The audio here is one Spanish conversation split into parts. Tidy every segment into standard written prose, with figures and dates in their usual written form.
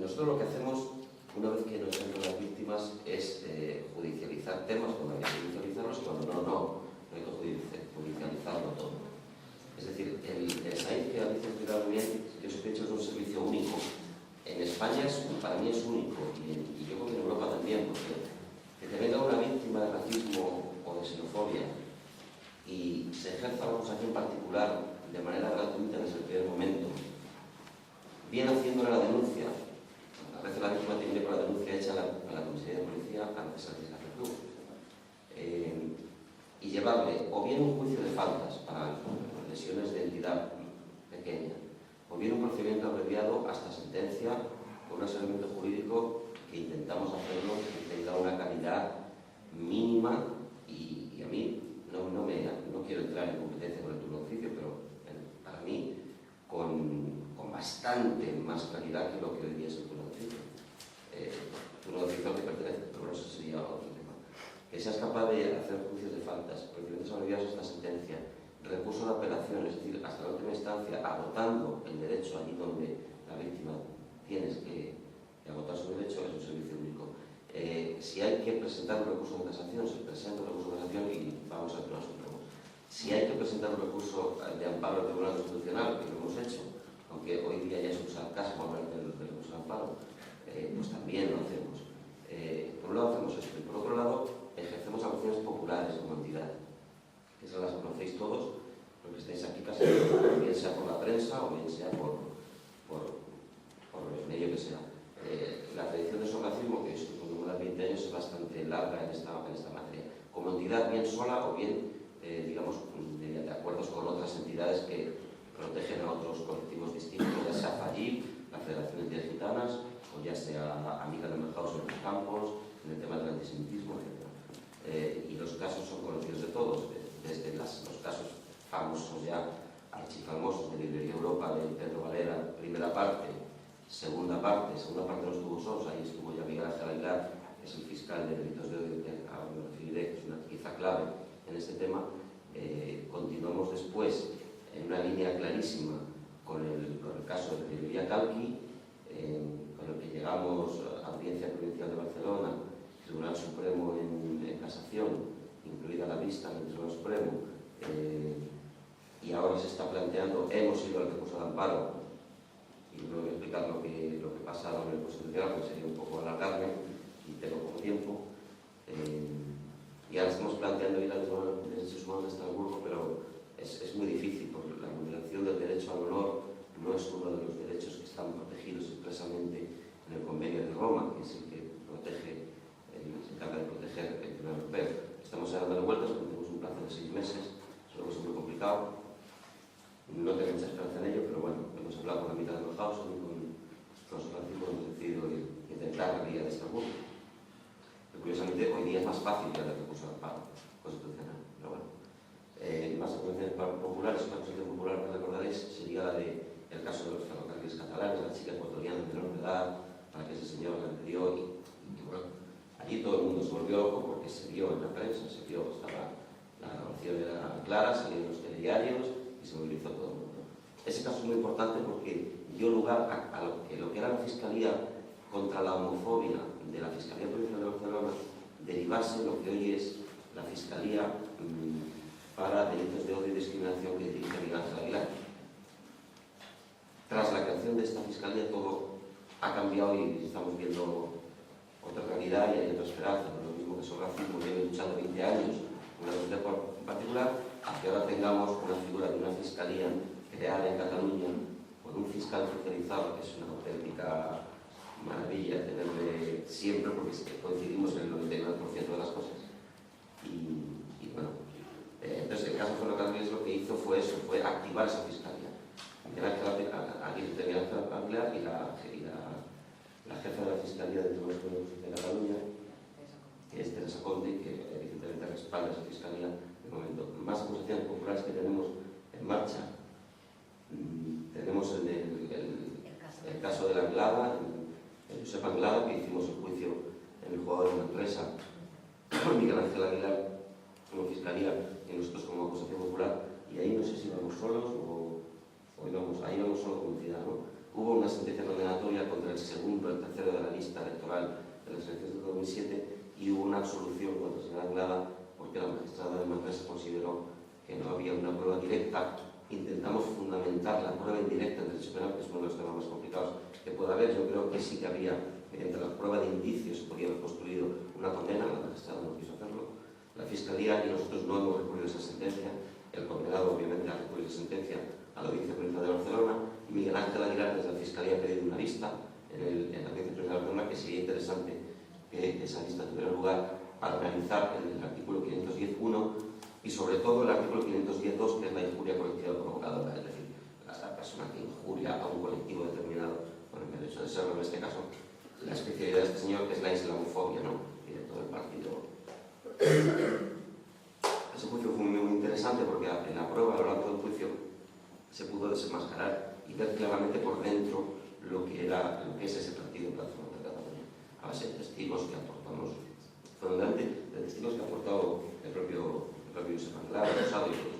nosotros lo que hacemos, una vez que nos entran las víctimas, es judicializar temas cuando hay que judicializarlos, cuando no hay que judicializarlo todo. Es decir, el SAID que ha explicado bien, yo os he dicho, es un servicio único. En España para mí es único, y yo creo que en Europa también, porque que te venga una víctima de racismo o de xenofobia y se ejerza una acusación particular de manera gratuita desde el primer momento, bien haciéndole la denuncia. A veces la víctima tiene que ir con la denuncia hecha a la comisaría de policía antes de hacer tú. Y llevarle o bien un juicio de faltas para lesiones de entidad pequeña, o bien un procedimiento abreviado hasta sentencia con un asesoramiento jurídico que intentamos hacerlo que tenga una calidad mínima y a mí no quiero entrar en competencia con el turno de oficio, pero para mí con bastante más claridad que lo que hoy día es el turno de oficio. Turno de oficio al que pertenece, pero eso sería otro tema. Que seas capaz de hacer juicios de faltas, procedimientos abreviados hasta sentencia, recurso de apelación, es decir, hasta la última instancia, agotando el derecho allí donde la víctima tienes que agotar su derecho, es un servicio único. Si hay que presentar un recurso de casación, se presenta un recurso de casación y vamos al Tribunal Supremo. Si hay que presentar un recurso de amparo al Tribunal Constitucional, que lo hemos hecho, aunque hoy día ya es usar caso para hablar del recurso de amparo, pues también lo hacemos. Por un lado hacemos esto, y por otro lado ejercemos acciones populares como entidad, que esas las conocéis todos, porque estáis aquí casi, bien sea por la prensa o bien sea por el medio que sea. La tradición de racismo, que es como de 20 años, es bastante larga en esta materia. Como entidad bien sola o bien, digamos, de acuerdos con otras entidades que protegen a otros colectivos distintos, ya sea FAGIP, la Federación de Entidades Gitanas, o ya sea Amiga de Mercados en los Campos, en el tema del antisemitismo, etc. Y los casos son conocidos de todos, desde los casos famosos ya, archifamosos de Librería Europa, de Pedro Valera, primera parte. Segunda parte no estuvo solos, ahí estuvo ya Miguel Ángel Aguilar, que es el fiscal de delitos de odio, que ahora me referiré, que es una pieza clave en este tema. Continuamos después en una línea clarísima con el caso de Librería Calqui, con el que llegamos a Audiencia Provincial de Barcelona, Tribunal Supremo en casación, incluida la vista en el Tribunal Supremo, y ahora se está planteando, hemos ido al recurso de amparo, y no voy a explicar lo que pasa ahora en el Constitucional, porque sería un poco alargarme y tengo poco tiempo. Y ahora estamos planteando ir al Tribunal de Derechos Humanos de Estrasburgo, pero es muy difícil, porque la vulneración del derecho al honor no es uno de los derechos que están protegidos expresamente en el Convenio de Roma, que es el que protege, se encarga de proteger el Tribunal Europeo. Estamos dando vueltas, porque tenemos un plazo de 6 meses, es algo muy complicado. No tengo mucha esperanza en ello, pero bueno, hemos hablado con la mitad de los Hausen y con los racismos, hemos decidido intentar la vía de Estrasburgo. Curiosamente, hoy día es más fácil que el recurso de amparo constitucional, pero bueno. Más acusaciones populares, una acusación popular que recordaréis sería la del caso de los ferrocarriles catalanes, la chica ecuatoriana de menor edad, a la que ese señor le pidió, y bueno, allí todo el mundo se volvió loco porque se vio en la prensa, la grabación era clara, salieron los telediarios y se movilizó todo el mundo. Ese caso es muy importante porque dio lugar a lo que era la Fiscalía contra la homofobia de la Fiscalía Provincial de Barcelona, derivarse en lo que hoy es la Fiscalía para Delitos de Odio y Discriminación que dirige Miguel Ángel Aguilar. Tras la creación de esta Fiscalía todo ha cambiado y estamos viendo otra realidad y hay otra esperanza. No es lo mismo que sobre racismo lleve luchando 20 años, una sociedad en particular, a que ahora tengamos una figura de una Fiscalía creada en Cataluña con un fiscal especializado, que es una auténtica maravilla tenerle siempre, porque coincidimos en el 99% de las cosas. Y bueno, entonces el caso Ferrocarriles lo que hizo fue eso, fue activar esa Fiscalía. Miguel Ángel Aguilar y la jefa de la Fiscalía de Cataluña, que es Teresa Conde, que evidentemente respalda esa Fiscalía. De momento, más acusaciones populares que tenemos en marcha. Tenemos el caso de la Anglada, el Josep Anglada, que hicimos el juicio en el jugador de una empresa, Miguel Ángel Aguilar como Fiscalía y nosotros como acusación popular, y ahí no sé si íbamos solos o ahí íbamos solo como entidad, ¿no? Hubo una sentencia condenatoria contra el segundo, el lista electoral de las elecciones de 2007 y hubo una absolución contra la señora Anglada porque la magistrada de Manresa consideró que no había una prueba directa. Intentamos fundamentar la prueba indirecta en derecho penal, que es uno de los temas más complicados que puede haber. Yo creo que sí que había, mediante la prueba de indicios, se podía haber construido una condena. La magistrada no quiso hacerlo. La Fiscalía y nosotros no hemos recurrido a esa sentencia. El condenado, obviamente, ha recurrido esa sentencia a la Audiencia Provincial de Barcelona. Y Miguel Ángel Aguilar, desde la Fiscalía, ha pedido una vista en la Audiencia Provincial de Barcelona, que sería interesante que esa vista tuviera lugar para analizar el artículo 510.1 y sobre todo el artículo 510.2, que es la injuria colectiva provocadora, es decir, la persona que injuria a un colectivo determinado con el derecho de serlo, en este caso, la especialidad de este señor, que es la islamofobia, ¿no? Y de todo el partido. Ese juicio fue muy interesante porque en la prueba, a lo largo del juicio, se pudo desenmascarar y ver claramente por dentro lo que es ese partido de Plataforma de Cataluña, a base de testigos que aportamos, fundamentalmente de testigos que ha aportado el propio Josep Anglada, Rosado y todos.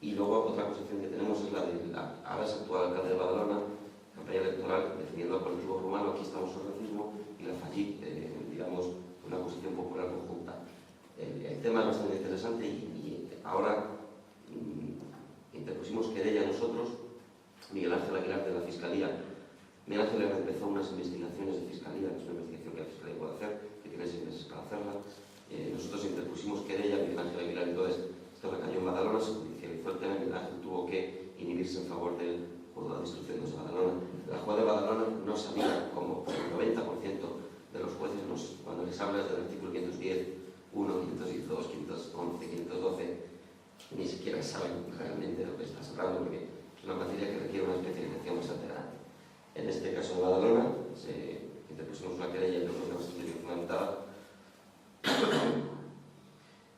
Y luego otra acusación que tenemos es la del ahora actual alcalde de Badalona, campaña electoral defendiendo al colectivo rumano, aquí estamos sobre el racismo, y la Fallí, digamos, una acusación popular conjunta. El tema es bastante interesante y ahora interpusimos querella nosotros, Miguel Ángel Aguilar de la Fiscalía. Miguel Ángel Aguilar empezó unas investigaciones de Fiscalía, que es una investigación que la Fiscalía puede hacer, que tiene 6 meses para hacerla. Nosotros interpusimos querella, Miguel Ángel Aguilar, entonces esto recayó en Badalona, se judicializó el tema, Miguel Ángel tuvo que inhibirse en favor del juzgado de instrucción de Badalona. La juez de Badalona no sabía cómo el 90% de los jueces, cuando les hablas del artículo 510, 1, 512, 511, 512, ni siquiera saben realmente de lo que estás hablando, porque es una materia que requiere una especialización más alterante. En este caso de Badalona, interpusimos una querella y luego una bastante fundamentada.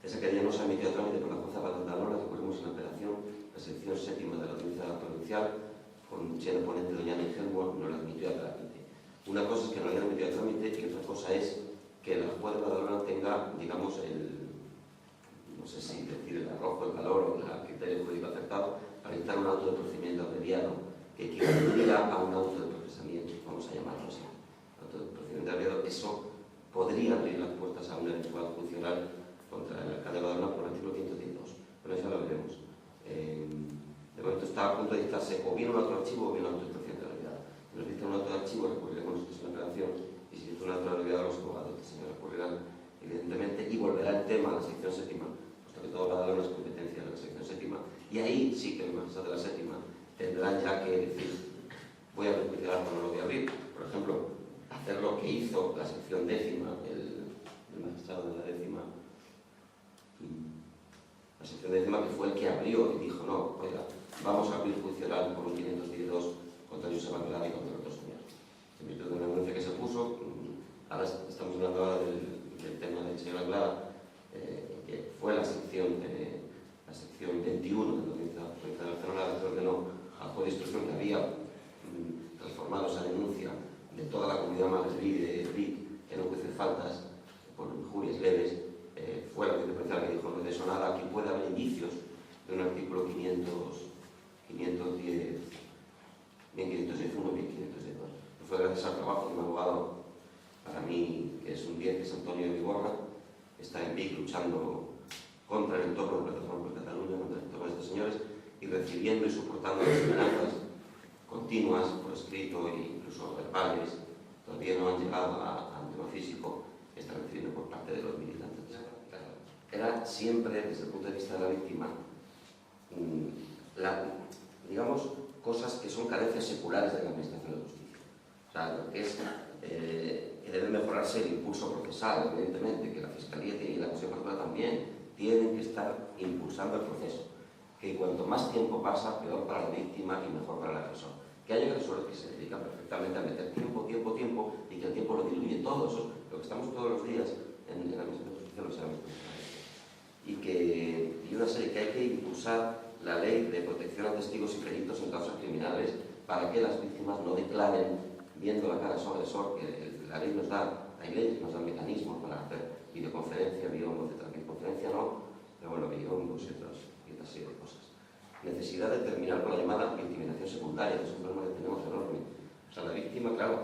Esa querella no se admitió a trámite por la jueza Badalona, recurrimos en la apelación, la sección séptima de la Audiencia Provincial, con siendo ponente doña Ana Ingenuo, no la admitió a trámite. Una cosa es que no la admitido a trámite y otra cosa es que la jueza de Badalona tenga, digamos, no sé si decir el arrojo, el valor o el criterio jurídico acertado para dictar un auto de procedimiento abreviado que equivaldría a un auto de procesamiento, vamos a llamarlo así. Auto de procedimiento abreviado, eso podría abrir las puertas a un eventual juicio oral contra el alcalde de Badalona por el artículo 512, pero eso lo veremos. De momento está a punto de dictarse o bien un otro archivo o bien un auto de procedimiento abreviado. Si nos dicta un auto de archivo, recurriremos nosotros en la apelación, y si dicta un auto de abreviado, los abogados del señor recurrirán, evidentemente, y volverá el tema a la sección séptima, puesto que todo Badalona es competencia de la sección séptima, y ahí sí que el magistrado de la séptima tendrán ya que decir, voy a rectificar o no lo voy a abrir. Por ejemplo, hacer lo que hizo la sección décima, el magistrado de la décima, la sección décima, que fue el que abrió y dijo, no, oiga, vamos a abrir juicio oral por un 512 contra Josep Anglada y contra otros señores. En virtud de una denuncia que se puso, ahora estamos hablando ahora del tema del señor Anglada, que fue la sección 21 de la Audiencia Provincial de Barcelona, que ordenó al juez de instrucción que había transformado esa denuncia de toda la comunidad magrebí de RIC en un juicio de faltas por injurias leves. Fue la Audiencia Provincial que dijo, no es de eso nada, aquí puede haber indicios de un artículo 510, bien 510.1, bien 510.2. Fue gracias al trabajo de un abogado, para mí, que es un 10, que es Antonio Viborra, que está en Vic luchando contra el entorno de Plataforma por Cataluña, contra el entorno de estos señores, y recibiendo y soportando las amenazas continuas por escrito e incluso verbales, todavía no han llegado a un tema físico, que están recibiendo por parte de los militantes. Era siempre, desde el punto de vista de la víctima, digamos, cosas que son carencias seculares de la Administración de Justicia. O sea, lo que es que debe mejorarse el impulso procesal, evidentemente, que la Fiscalía y la Comisión Particular también tienen que estar impulsando el proceso. Que cuanto más tiempo pasa, peor para la víctima y mejor para el agresor. Que hay agresores que se dedican perfectamente a meter tiempo, y que el tiempo lo diluye todo. Eso, lo que estamos todos los días en la Administración de Justicia lo sabemos. Y una serie que hay que impulsar la ley de protección a testigos y peritos en causas criminales para que las víctimas no declaren viendo la cara a su agresor, que la ley nos da, hay leyes, nos dan mecanismos para hacer videoconferencia, biombo, etc. Videoconferencia no, pero bueno, biombos y otra serie de cosas. Necesidad de terminar con la llamada victimización secundaria, que es un problema que tenemos enorme. O sea, la víctima, claro,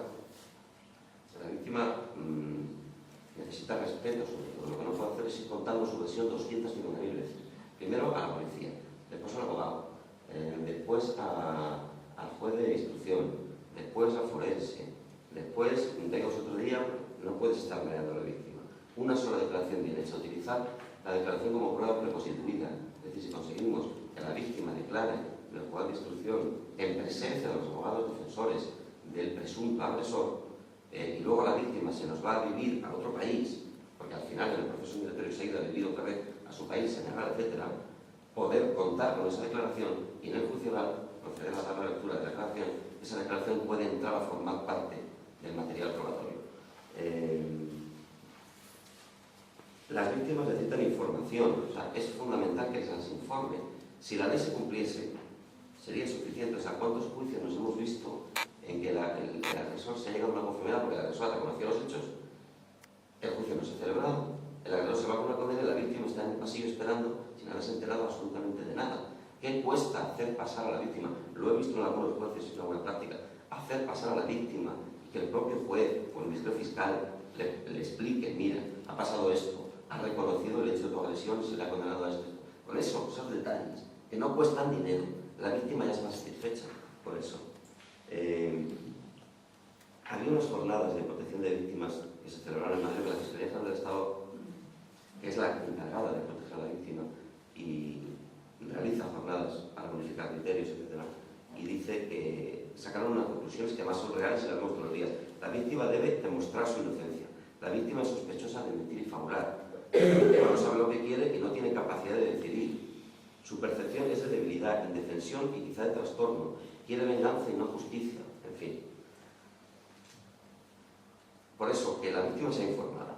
respeto a su médico. Lo que no puede hacer es ir contando su versión 250.000 veces. Primero a la policía, después al abogado, después al juez de instrucción, después al forense, después, vengas otro día, no puedes estar mareando a la víctima. Una sola declaración bien hecha, utilizar la declaración como prueba preconstituida. Es decir, si conseguimos que la víctima declare en el juzgado de instrucción en presencia de los abogados defensores del presunto agresor, y luego la víctima se nos va a vivir a otro país, porque al final en el proceso migratorio se ha ido a vivir otra vez a su país, Senegal, etc., poder contar con esa declaración y en el juicio oral proceder a dar la lectura de la declaración, esa declaración puede entrar a formar parte del material probatorio. Las víctimas necesitan información, o sea, es fundamental que se las informe. Si la ley se cumpliese, sería suficiente. O sea, ¿cuántos juicios nos hemos visto en que el agresor se ha llegado a una conformidad porque el agresor reconoció los hechos, el juicio no se ha celebrado, el agresor se va con una condena y la víctima está en el pasillo esperando sin haberse enterado absolutamente de nada? ¿Qué cuesta hacer pasar a la víctima? Lo he visto en algunos jueces, es una buena práctica, hacer pasar a la víctima y que el propio juez o el ministerio fiscal le explique, mira, ha pasado esto, ha reconocido el hecho de tu agresión y se le ha condenado a esto. Con eso, esos detalles, que no cuestan dinero, la víctima ya está satisfecha por eso. Había unas jornadas de protección de víctimas que se celebraron en Madrid, que la Fiscalía General del Estado, que es la encargada de proteger a la víctima, y realiza jornadas para unificar criterios, etc. Y dice que sacaron unas conclusiones que además son reales y las vemos todos los días. La víctima debe demostrar su inocencia. La víctima es sospechosa de mentir y fabular. La víctima no sabe lo que quiere y no tiene capacidad de decidir. Su percepción es de debilidad, indefensión y quizá de trastorno. Quiere venganza y no justicia. En fin. Por eso, que la víctima sea informada.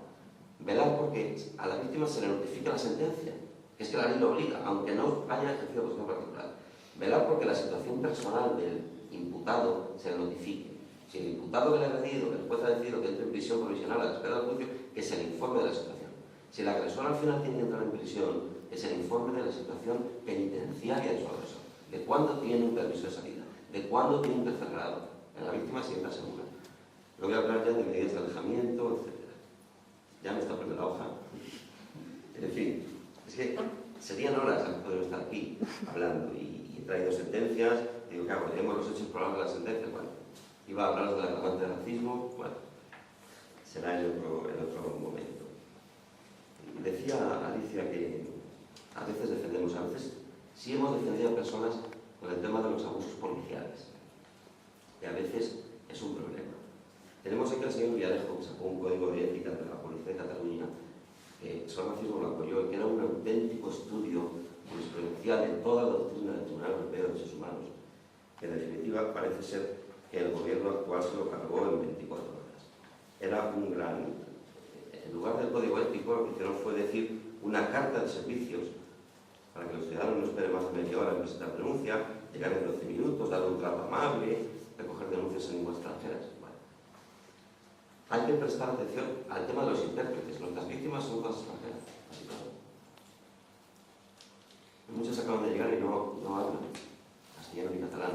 Velar porque a la víctima se le notifique la sentencia. Es que la ley lo obliga, aunque no haya ejercido protección particular. Velar porque la situación personal del imputado se le notifique. Si el imputado que le ha agredido, el juez ha decidido que entre en prisión provisional a la espera del juicio, que se le informe de la situación. Si el agresor al final tiene que entrar en prisión, que se le informe de la situación penitenciaria de su agresor. De cuándo tiene un permiso de salida, de cuándo tiene un tercer grado. En la víctima siempre asegura. No voy a hablar ya de medidas de alejamiento, etc. Ya me está poniendo la hoja. En fin, es que serían horas las que podemos estar aquí hablando y he traído sentencias, digo, claro, tenemos los hechos probables de las sentencias, bueno, iba a hablar del agravante del racismo, bueno, será en otro momento. Decía Alicia que a veces defendemos, a veces sí hemos defendido a personas con el tema de los abusos policiales, que a veces es un problema. Tenemos aquí al señor Villarejo, que sacó un código de ética de la Policía de Cataluña, que Sor Racismo lo apoyó, que era un auténtico estudio jurisprudencial de toda la doctrina del Tribunal Europeo de Derechos Humanos, que en definitiva parece ser que el gobierno actual se lo cargó en 24 horas. Era un gran... En lugar del código ético, lo que hicieron fue decir una carta de servicios para que los ciudadanos no esperen más de media hora en presentar denuncia, llegar en 12 minutos, dar un trato amable, recoger denuncias en lenguas extranjeras. Bueno. Hay que prestar atención al tema de los intérpretes. Nuestras víctimas son todas extranjeras, básicamente. Muchos acaban de llegar y no hablan castellano ni catalán.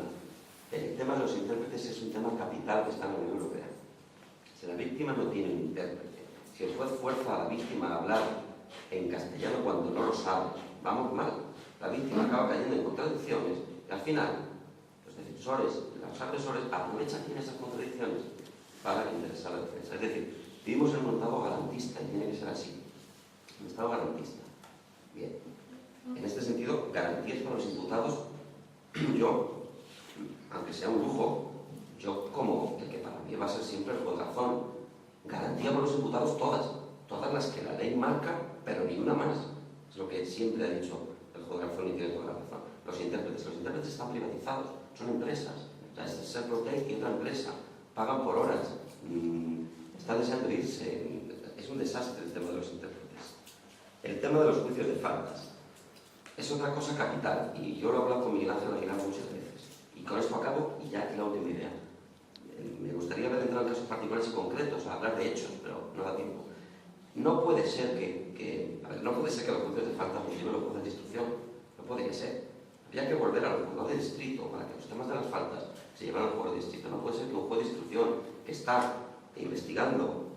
El tema de los intérpretes es un tema capital que está en la Unión Europea. Si la víctima no tiene un intérprete, si el juez fuerza a la víctima a hablar en castellano cuando no lo sabe, vamos mal. La víctima acaba cayendo en contradicciones y al final los defensores, los agresores aprovechan esas contradicciones para interesar a la defensa. Es decir, vivimos en un Estado garantista y tiene que ser así. Un Estado garantista. Bien. En este sentido, garantías para los imputados, yo, aunque sea un lujo, yo como el que para mí va a ser siempre el juez razón, garantía para los imputados todas las que la ley marca, pero ni una más. Es lo que siempre ha dicho el juez razón y tiene toda la razón. Los intérpretes están privatizados, son empresas. O sea, es Serprotec y otra empresa, pagan por horas, están deseando irse. Es un desastre el tema de los intérpretes. El tema de los juicios de faltas es otra cosa capital, y yo lo he hablado con Miguel Ángel Aguilar muchas veces. Y con esto acabo, y ya es la última idea. Me gustaría haber entrado en casos particulares y concretos, a hablar de hechos, pero no da tiempo. No puede ser no puede ser que los juicios de falta los lleven los jueces de instrucción. No podría ser. Habría que volver a los juzgados de distrito para que los temas de las faltas se llevaran al juzgado de distrito. No puede ser que un juez de instrucción que está investigando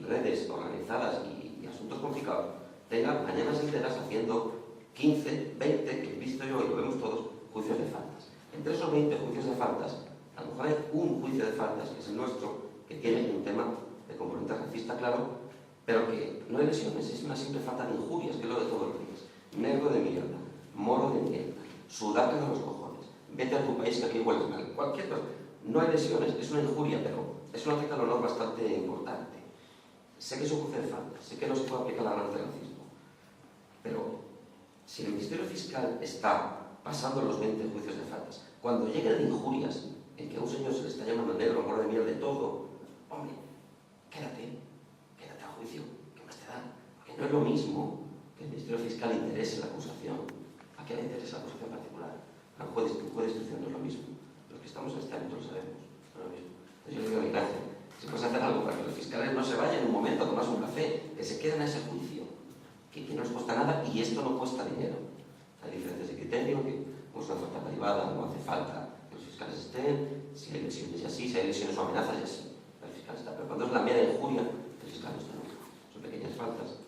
redes organizadas y asuntos complicados tengan mañanas enteras haciendo 15, 20, que he visto yo y lo vemos todos, juicios de faltas. Entre esos 20 juicios de faltas, a lo mejor hay un juicio de faltas, que es el nuestro, que tiene un tema de componente racista claro, pero que no hay lesiones, es una simple falta de injurias, que es lo de todos los días. Negro de mierda, moro de mierda, sudaca de los cojones, vete a tu país que aquí hueles mal, cualquier cosa. No hay lesiones, es una injuria, pero es una afecta al honor bastante importante. Sé que es un juicio de falta, sé que no se puede aplicar la ley del racismo, pero si el Ministerio Fiscal está pasando los 20 juicios de faltas, cuando lleguen de injurias, en que a un señor se le está llamando negro, moro de mierda, de todo, hombre, quédate a juicio, ¿qué más te da? Porque no es lo mismo que el Ministerio Fiscal interese la acusación, a que le interese la acusación particular. Un juez de instrucción no es lo mismo. Los que estamos en este ámbito lo sabemos, no es lo mismo. Entonces yo le digo a mi clase, si puedes hacer algo para que los fiscales no se vayan en un momento a tomarse un café, que se queden a ese juicio, que no les cuesta nada y esto no cuesta dinero. Hay diferencias de criterio, que pues una oferta privada no hace falta que los fiscales estén, si hay lesiones y así, si hay lesiones o amenazas y así, el fiscal está. Pero cuando es la mera injuria, el fiscal no está nunca. Son pequeñas faltas